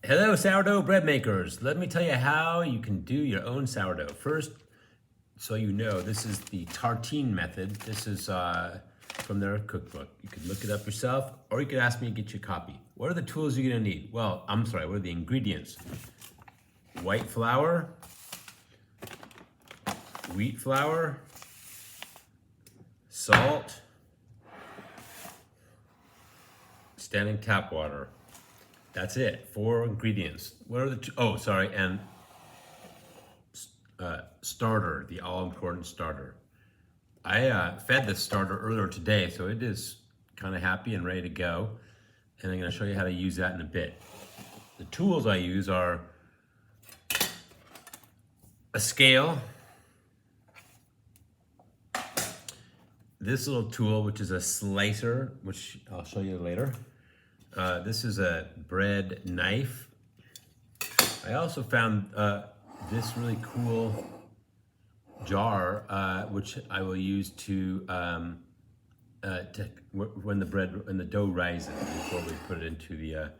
Hello, sourdough bread makers. Let me tell you how you can do your own sourdough. First, so you know, this is the tartine method. This is from their cookbook. You can look it up yourself, or you could ask me to get you a copy. What are the tools you're gonna need? Well, I'm sorry, what are the ingredients? White flour, wheat flour, salt, standing tap water. That's it, 4 ingredients. What are the oh, sorry, and starter, the all-important starter. I fed this starter earlier today, so it is kind of happy and ready to go. And I'm gonna show you how to use that in a bit. The tools I use are a scale, this little tool, which is a slicer, which I'll show you later. This is a bread knife. I also found this really cool jar, which I will use to when the dough rises before we put it into the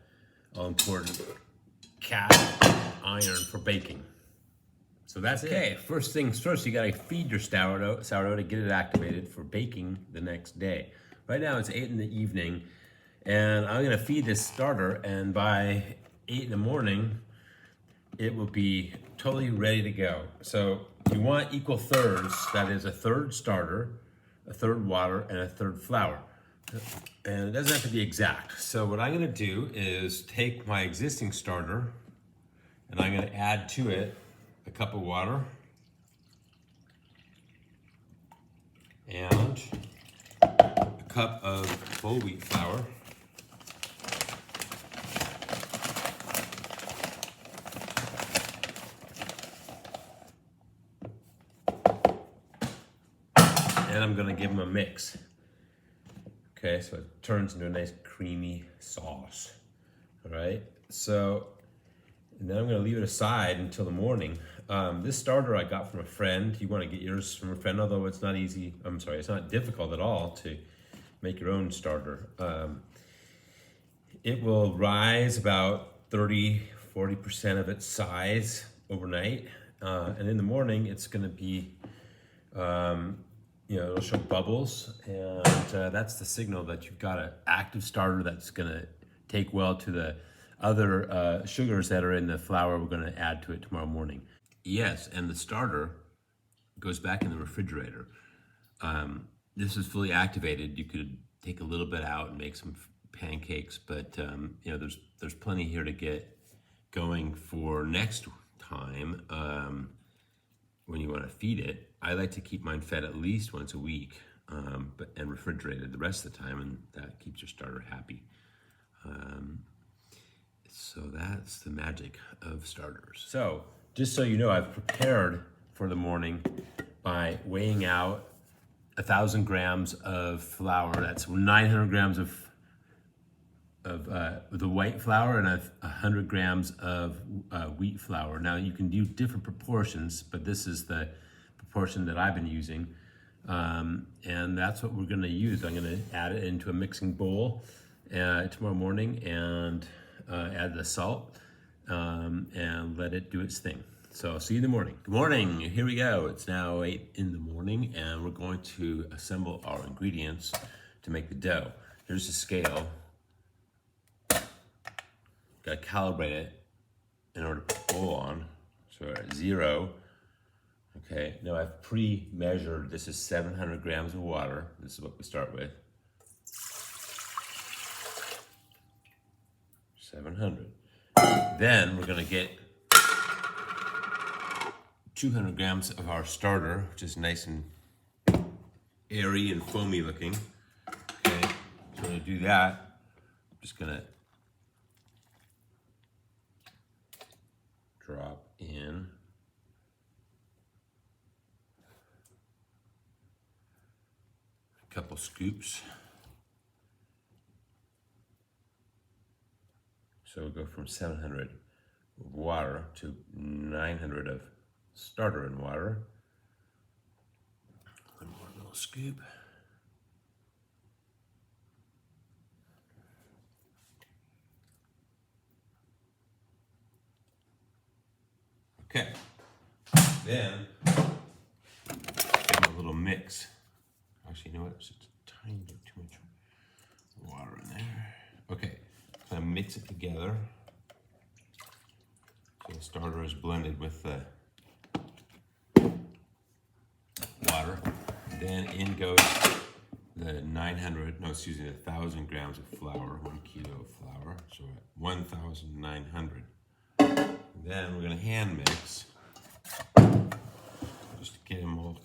all-important cast iron for baking. So that's it. First things first, you gotta feed your sourdough to get it activated for baking the next day. Right now it's 8 in the evening, and I'm gonna feed this starter, and by 8 in the morning, it will be totally ready to go. So you want equal thirds, that is a third starter, a third water, and a third flour. And it doesn't have to be exact. So what I'm gonna do is take my existing starter, and I'm gonna add to it a cup of water and a cup of whole wheat flour. And I'm gonna give them a mix. Okay, so it turns into a nice creamy sauce. All right, so and then I'm gonna leave it aside until the morning. This starter I got from a friend. You wanna get yours from a friend, although it's not easy, it's not difficult at all to make your own starter. It will rise about 30–40% of its size overnight. And in the morning, it's gonna be, it'll show bubbles, and that's the signal that you've got an active starter that's gonna take well to the other sugars that are in the flour we're gonna add to it tomorrow morning. Yes, and the starter goes back in the refrigerator. This is fully activated. You could take a little bit out and make some pancakes, but there's plenty here to get going for next time when you want to feed it. I like to keep mine fed at least once a week, and refrigerated the rest of the time, and that keeps your starter happy. So that's the magic of starters. So just so you know, I've prepared for the morning by weighing out 1,000 grams of flour. That's 900 grams of the white flour and 100 grams of wheat flour. Now you can do different proportions, but this is the proportion that I've been using. And that's what we're gonna use. I'm gonna add it into a mixing bowl tomorrow morning and add the salt and let it do its thing. So I'll see you in the morning. Good morning, here we go. It's now 8 in the morning, and we're going to assemble our ingredients to make the dough. Here's the scale. Gotta calibrate it in order to put the bowl on. So we're at 0. Okay, now I've pre-measured, this is 700 grams of water. This is what we start with. 700. Then we're gonna get 200 grams of our starter, which is nice and airy and foamy looking. Okay, so we're gonna do that. I'm just gonna drop in a couple scoops. So we'll go from 700 of water to 900 of starter and water. One more little scoop. Then, give it a little mix. Actually, you know what? It's just a tiny bit too much water in there. Okay, so I mix it together. So the starter is blended with the water. Then in goes the 1,000 grams of flour, 1 kilo of flour. So at 1,900. Then we're gonna hand mix, just to get them all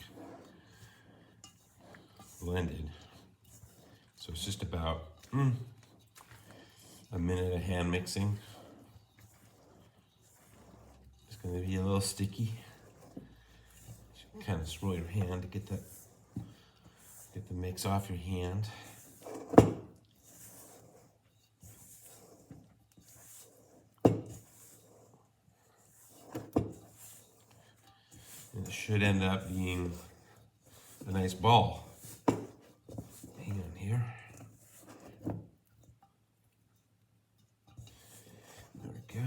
blended. So it's just about a minute of hand mixing. It's gonna be a little sticky. So kind of swirl your hand to get the mix off your hand. And it should end up being a nice ball. Hang on here. There we go.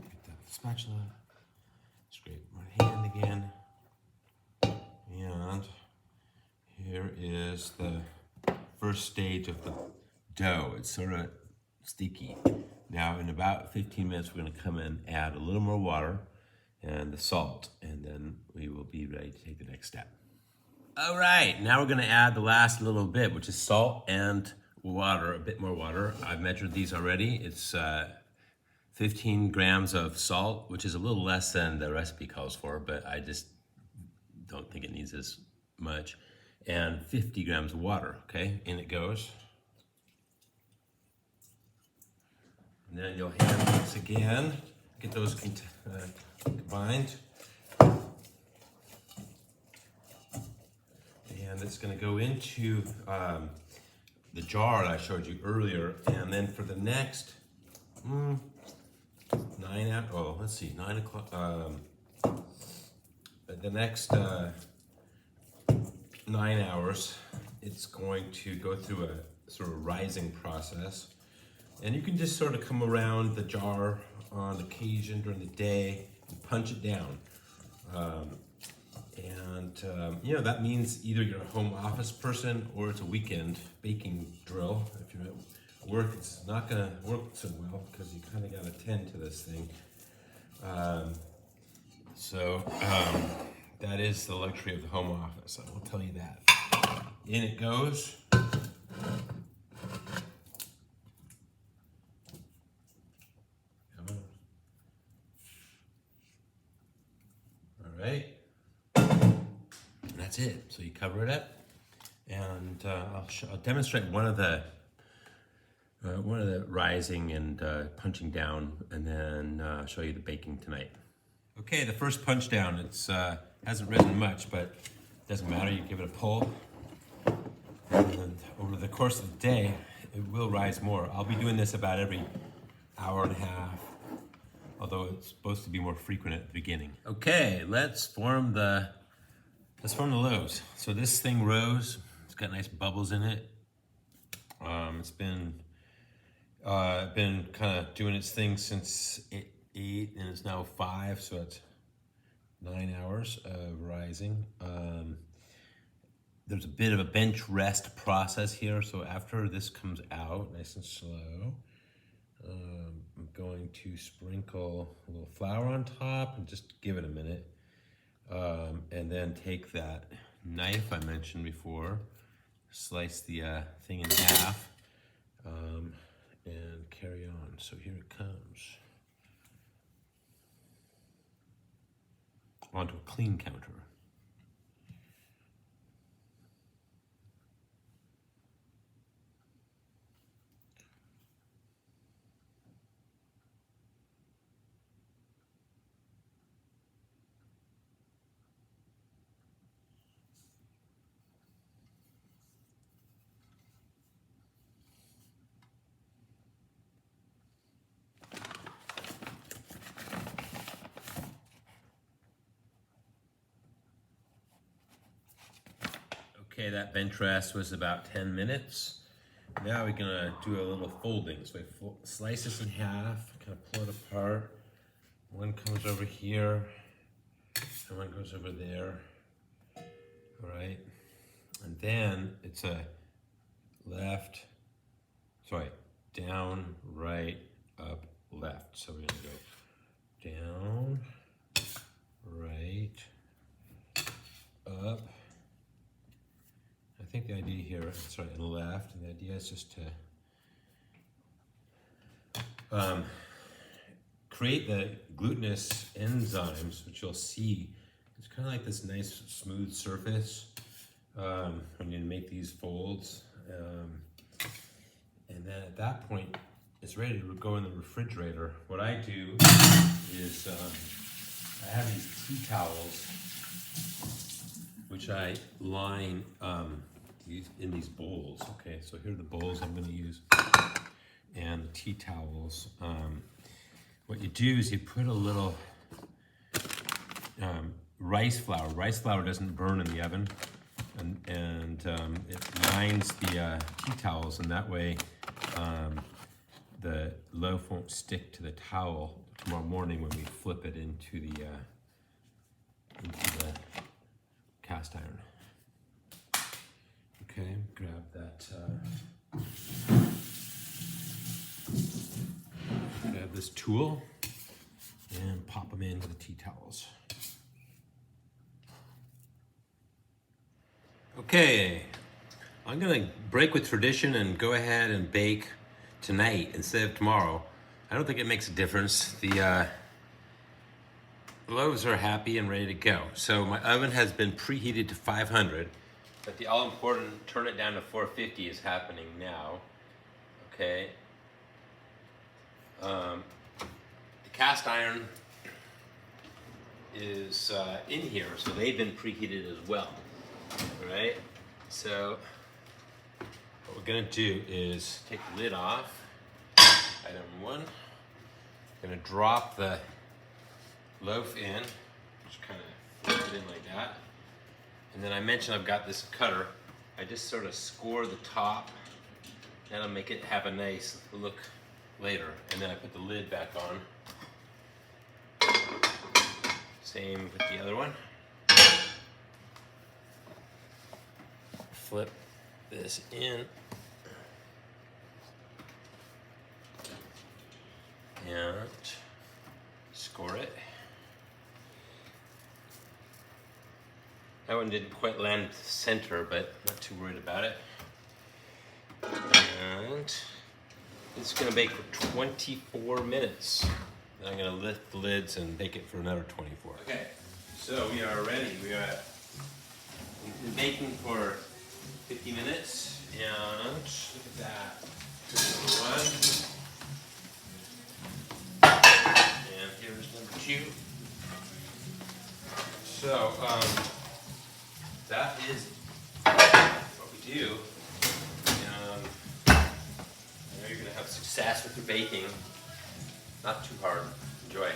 Get that spatula. Scrape my hand again. And here is the first stage of the dough. It's sort of sticky. Now in about 15 minutes we're going to come in, add a little more water and the salt, and then we will be ready to take the next step. All right, now we're going to add the last little bit, which is salt and water, a bit more water. I've measured these already. It's 15 grams of salt, which is a little less than the recipe calls for, but I just don't think it needs as much. And 50 grams of water, okay? In it goes. And then you'll hand mix again, get those combined. And it's gonna go into the jar that I showed you earlier. And then for the next 9 o'clock, the next 9 hours, it's going to go through a sort of rising process. And you can just sort of come around the jar on occasion during the day and punch it down. You know, that means either you're a home office person or it's a weekend baking drill. If you're at work, it's not gonna work so well because you kind of got to tend to this thing. That is the luxury of the home office, I will tell you that. In it goes. All right. And that's it. So you cover it up, and I'll demonstrate one of the rising and punching down, and then show you the baking tonight. Okay, the first punch down. It's hasn't risen much, but it doesn't matter. You give it a pull, and over the course of the day, it will rise more. I'll be doing this about every hour and a half, although it's supposed to be more frequent at the beginning. Okay, let's form the loaves. So this thing rose. It's got nice bubbles in it. It's been kind of doing its thing since 8, and it's now 5, so it's 9 hours of rising. There's a bit of a bench rest process here, so after this comes out nice and slow, I'm going to sprinkle a little flour on top and just give it a minute. And then take that knife I mentioned before, slice the thing in half, and carry on. So here it comes. Onto a clean counter. Okay, that bench rest was about 10 minutes. Now we're gonna do a little folding. So we slice this in half, kind of pull it apart. One comes over here, and one goes over there. All right, and then it's a down, right, up, left. So we're gonna go down, right, up. I think the idea here, and left, and the idea is just to create the glutinous enzymes, which you'll see. It's kind of like this nice smooth surface when you make these folds. And then at that point, it's ready to go in the refrigerator. What I do is I have these tea towels, which I line in these bowls. Okay, so here are the bowls I'm going to use, and the tea towels. What you do is you put a little rice flour. Rice flour doesn't burn in the oven, and it lines the tea towels, and that way the loaf won't stick to the towel tomorrow morning when we flip it into the cast iron. Okay, grab that. Grab this tool and pop them into the tea towels. Okay, I'm gonna break with tradition and go ahead and bake tonight instead of tomorrow. I don't think it makes a difference. The loaves are happy and ready to go. So my oven has been preheated to 500, but the all-important turn it down to 450 is happening now. Okay. The cast iron is in here, so they've been preheated as well. All right. So what we're gonna do is take the lid off. Item one. Gonna drop the loaf in, just kind of flip it in like that. And then I mentioned I've got this cutter. I just sort of score the top. That'll make it have a nice look later. And then I put the lid back on. Same with the other one. Flip this in. And score it. That one didn't quite land center, but not too worried about it. And it's gonna bake for 24 minutes. Then I'm gonna lift the lids and bake it for another 24. Okay, so we are ready. We've been baking for 50 minutes, and look at that. Here's number one. And here's number two. So, that is what we do. I know you're going to have success with your baking. Not too hard. Enjoy.